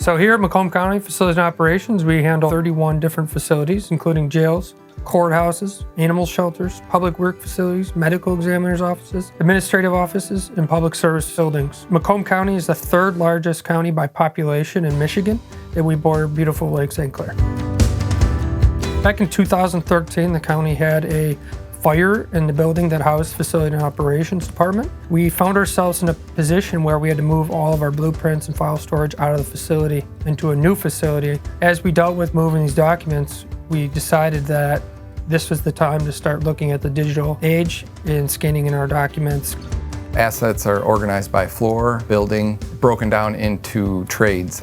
So here at Macomb County Facilities and Operations, we handle 31 different facilities, including jails, courthouses, animal shelters, public work facilities, medical examiners' offices, administrative offices, and public service buildings. Macomb County is the third largest county by population in Michigan, and we border beautiful Lake St. Clair. Back in 2013, the county had a fire in the building that housed Facility and Operations Department. We found ourselves in a position where we had to move all of our blueprints and file storage out of the facility into a new facility. As we dealt with moving these documents, we decided that this was the time to start looking at the digital age and scanning in our documents. Assets are organized by floor, building, broken down into trades,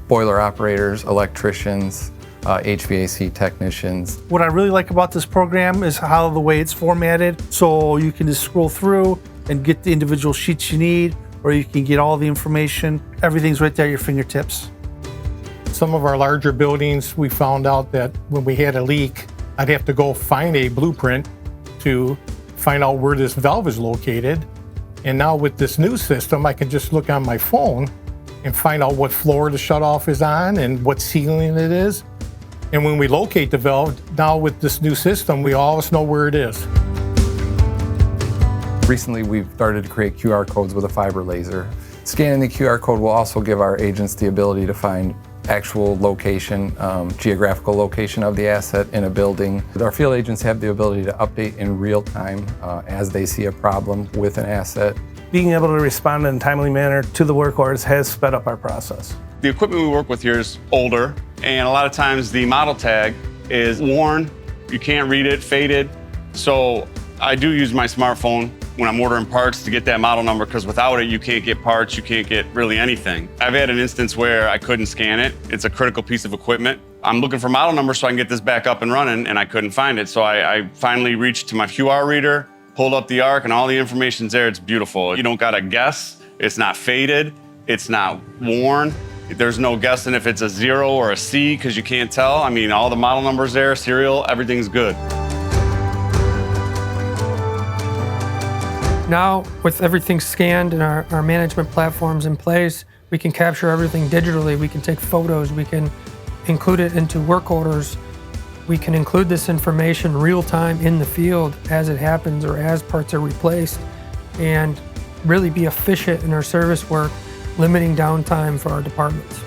boiler operators, electricians, HVAC technicians. What I really like about this program is how the way it's formatted, so you can just scroll through and get the individual sheets you need, or you can get all the information. Everything's right there at your fingertips. Some of our larger buildings, we found out that when we had a leak, I'd have to go find a blueprint to find out where this valve is located. And now with this new system, I can just look on my phone and find out what floor the shutoff is on and what ceiling it is. And when we locate the valve, now with this new system, we always know where it is. Recently, we've started to create QR codes with a fiber laser. Scanning the QR code will also give our agents the ability to find actual location, geographical location of the asset in a building. Our field agents have the ability to update in real time as they see a problem with an asset. Being able to respond in a timely manner to the work orders has sped up our process. The equipment we work with here is older, and a lot of times the model tag is worn, you can't read it, faded. So I do use my smartphone when I'm ordering parts to get that model number, because without it, you can't get parts, you can't get really anything. I've had an instance where I couldn't scan it. It's a critical piece of equipment. I'm looking for model numbers so I can get this back up and running, and I couldn't find it. So I finally reached to my QR reader, pulled up the ARC, and all the information's there. It's beautiful. You don't gotta guess. It's not faded. It's not worn. There's no guessing if it's a 0 or a C, because you can't tell. I mean, all the model numbers there, serial, everything's good. Now, with everything scanned and our management platforms in place, we can capture everything digitally. We can take photos, we can include it into work orders. We can include this information real time in the field as it happens or as parts are replaced, and really be efficient in our service work, limiting downtime for our departments.